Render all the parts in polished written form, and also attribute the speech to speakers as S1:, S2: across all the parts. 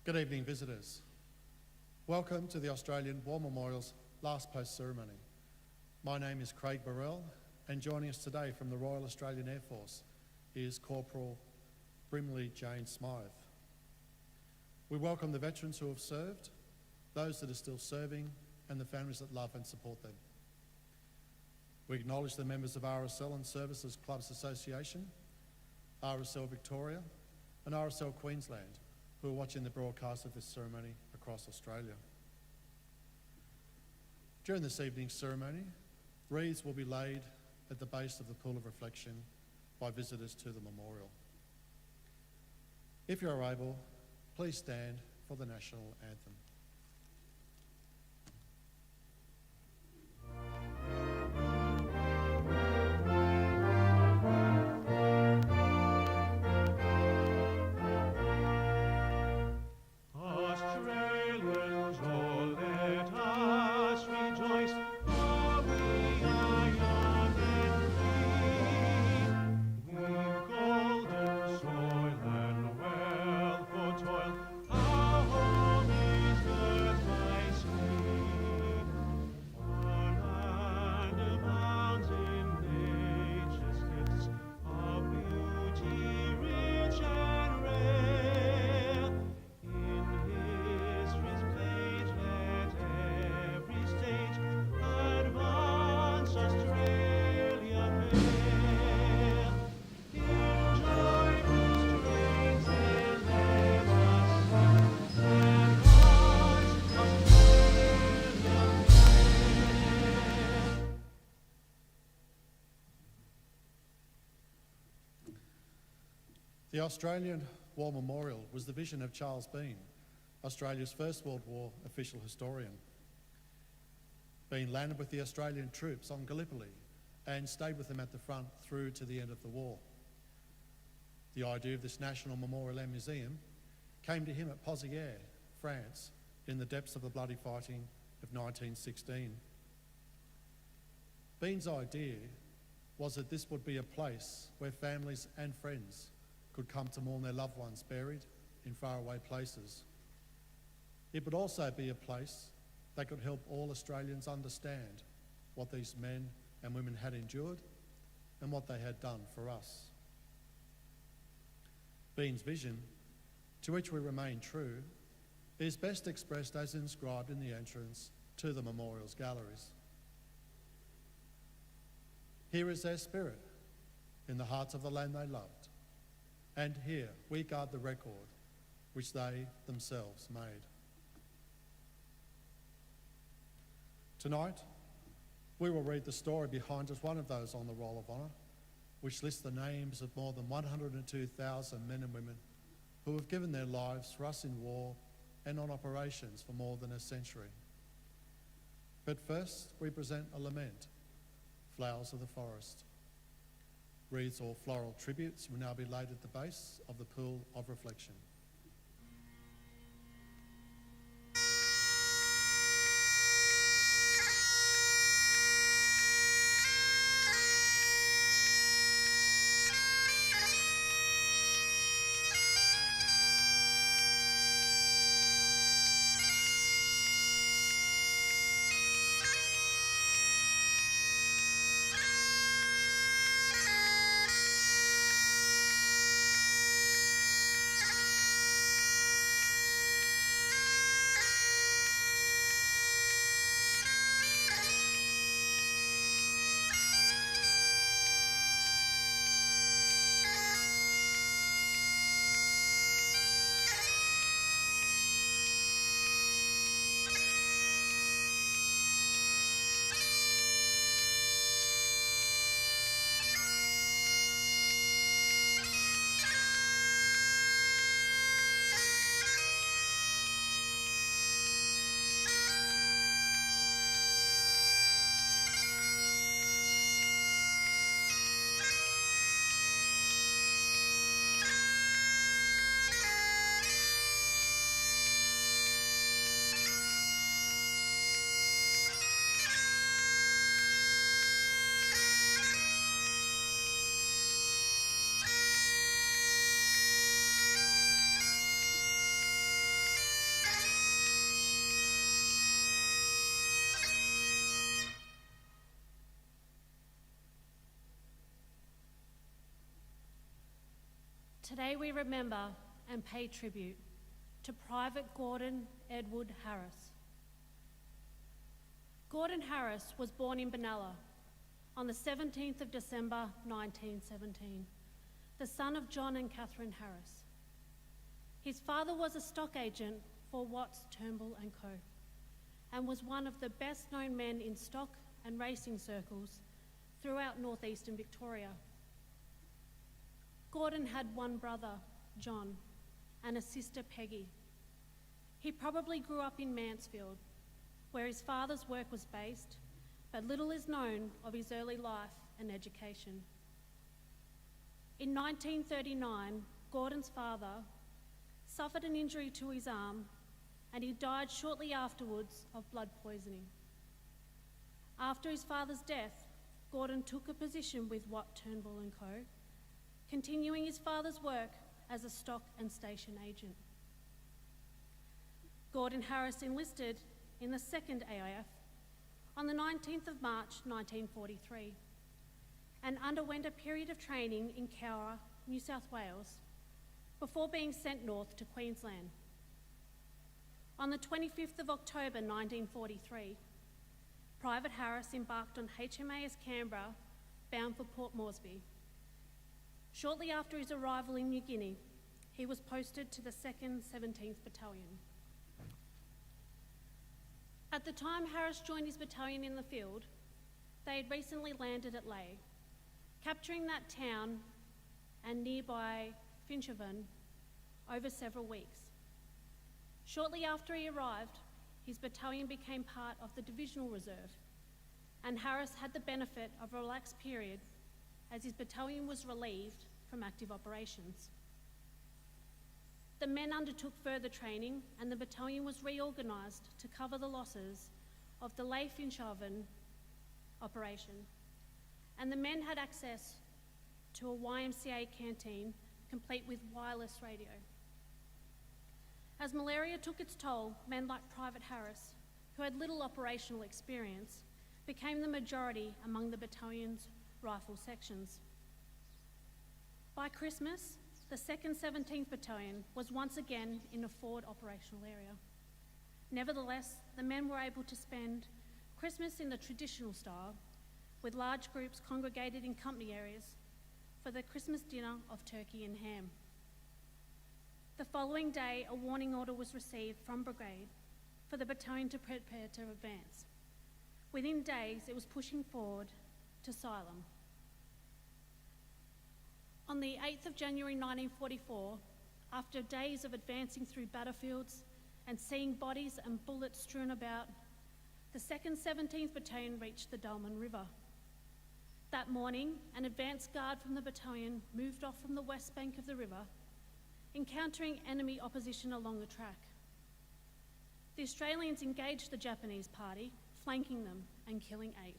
S1: Good evening, visitors. Welcome to the Australian War Memorial's last post ceremony. My name is Craig Burrell, and joining us today from the Royal Australian Air Force is Corporal Brimley Jane Smythe. We welcome the veterans who have served, those that are still serving, and the families that love and support them. We acknowledge the members of RSL and Services Clubs Association, RSL Victoria, and RSL Queensland, who are watching the broadcast of this ceremony across Australia. During this evening's ceremony, wreaths will be laid at the base of the Pool of Reflection by visitors to the memorial. If you are able, please stand for the national anthem. The Australian War Memorial was the vision of Charles Bean, Australia's First World War official historian. Bean landed with the Australian troops on Gallipoli and stayed with them at the front through to the end of the war. The idea of this National Memorial and Museum came to him at Pozières, France, in the depths of the bloody fighting of 1916. Bean's idea was that this would be a place where families and friends could come to mourn their loved ones buried in faraway places. It would also be a place that could help all Australians understand what these men and women had endured and what they had done for us. Bean's vision, to which we remain true, is best expressed as inscribed in the entrance to the memorial's galleries. Here is their spirit in the hearts of the land they loved. And here we guard the record which they themselves made. Tonight, we will read the story behind just one of those on the Roll of Honour, which lists the names of more than 102,000 men and women who have given their lives for us in war and on operations for more than a century. But first, we present a lament, Flowers of the Forest. Wreaths or floral tributes will now be laid at the base of the Pool of Reflection.
S2: Today we remember and pay tribute to Private Gordon Edward Harris. Gordon Harris was born in Benalla on the 17th of December 1917, the son of John and Catherine Harris. His father was a stock agent for Watts, Turnbull and Co, and was one of the best known men in stock and racing circles throughout northeastern Victoria. Gordon had one brother, John, and a sister, Peggy. He probably grew up in Mansfield, where his father's work was based, but little is known of his early life and education. In 1939, Gordon's father suffered an injury to his arm and he died shortly afterwards of blood poisoning. After his father's death, Gordon took a position with Watt, Turnbull and Co, continuing his father's work as a stock and station agent. Gordon Harris enlisted in the 2nd AIF on the 19th of March 1943 and underwent a period of training in Canberra, New South Wales, before being sent north to Queensland. On the 25th of October 1943, Private Harris embarked on HMAS Canberra, bound for Port Moresby. Shortly after his arrival in New Guinea, he was posted to the 2nd 17th Battalion. At the time Harris joined his battalion in the field, they had recently landed at Lae, capturing that town and nearby Finchhaven over several weeks. Shortly after he arrived, his battalion became part of the Divisional Reserve, and Harris had the benefit of a relaxed period as his battalion was relieved from active operations. The men undertook further training and the battalion was reorganised to cover the losses of the Lae Finchhaven operation, and the men had access to a YMCA canteen complete with wireless radio. As malaria took its toll, men like Private Harris, who had little operational experience, became the majority among the battalion's rifle sections. By Christmas, the 2nd 17th Battalion was once again in a forward operational area. Nevertheless, the men were able to spend Christmas in the traditional style, with large groups congregated in company areas for the Christmas dinner of turkey and ham. The following day, a warning order was received from Brigade for the battalion to prepare to advance. Within days, it was pushing forward to Ceylon. On the 8th of January 1944, after days of advancing through battlefields and seeing bodies and bullets strewn about, the 2nd 17th Battalion reached the Darwin River. That morning, an advance guard from the battalion moved off from the west bank of the river, encountering enemy opposition along the track. The Australians engaged the Japanese party, flanking them and killing 8.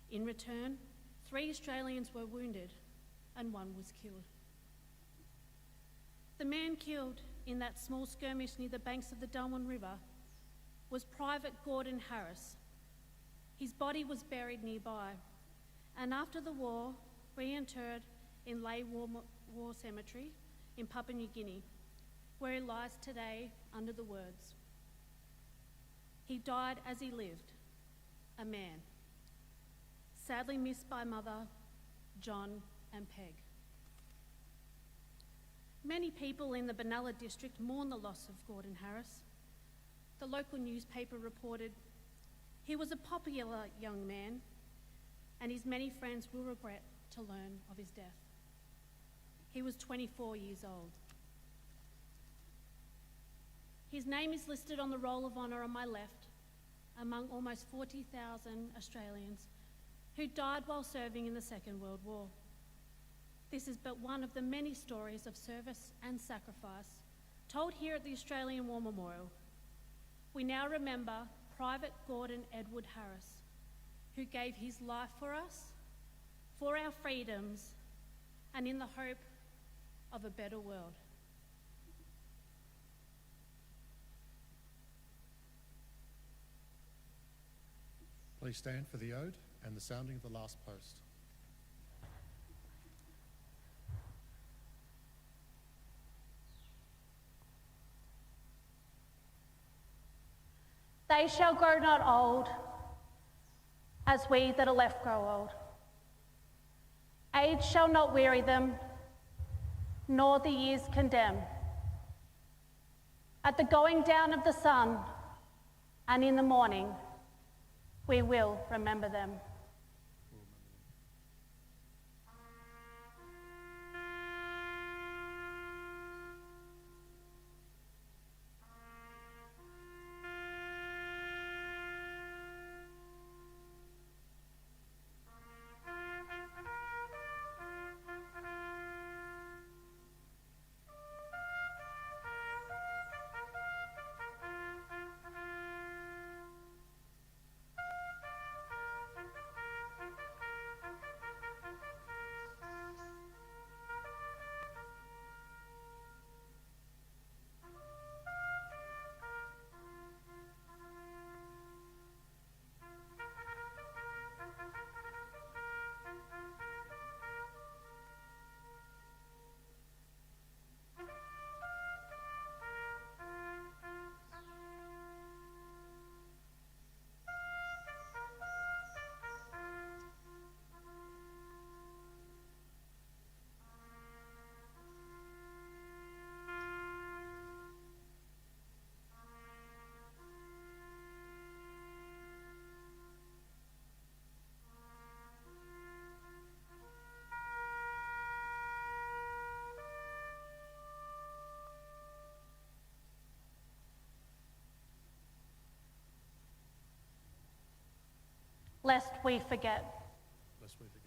S2: In return, 3 Australians were wounded and 1 was killed. The man killed in that small skirmish near the banks of the Darwin River was Private Gordon Harris. His body was buried nearby, and after the war, reinterred in Lae War Cemetery in Papua New Guinea, where he lies today under the words, "He died as he lived, a man, sadly missed by mother, John and Peg." Many people in the Benalla district mourn the loss of Gordon Harris. The local newspaper reported, "He was a popular young man, and his many friends will regret to learn of his death." He was 24 years old. His name is listed on the Roll of Honour on my left, among almost 40,000 Australians who died while serving in the Second World War. This is but one of the many stories of service and sacrifice told here at the Australian War Memorial. We now remember Private Gordon Edward Harris, who gave his life for us, for our freedoms, and in the hope of a better world.
S1: Please stand for the ode and the sounding of the last post.
S2: they shall grow not old, as we that are left grow old. Age shall not weary them, nor the years condemn. At the going down of the sun, and in the morning, we will remember them. Lest we forget.
S1: Lest we forget.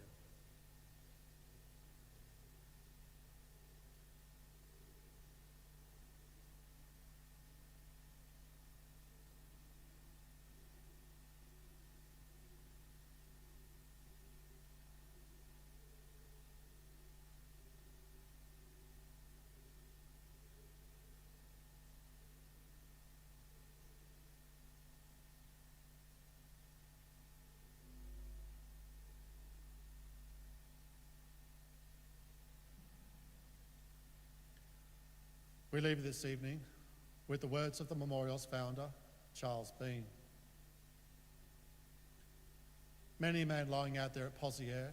S1: We leave this evening with the words of the memorial's founder, Charles Bean. Many a man lying out there at Poziere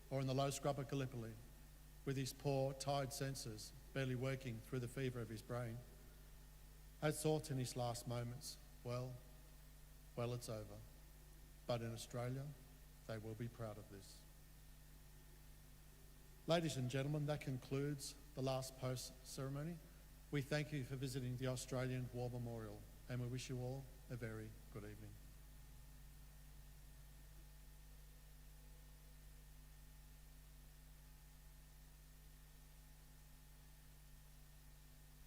S1: or in the low scrub of Gallipoli with his poor, tired senses barely working through the fever of his brain had thought in his last moments, well, it's over. But in Australia, they will be proud of this. Ladies and gentlemen, that concludes the last post ceremony. We thank you for visiting the Australian War Memorial, and we wish you all a very good evening.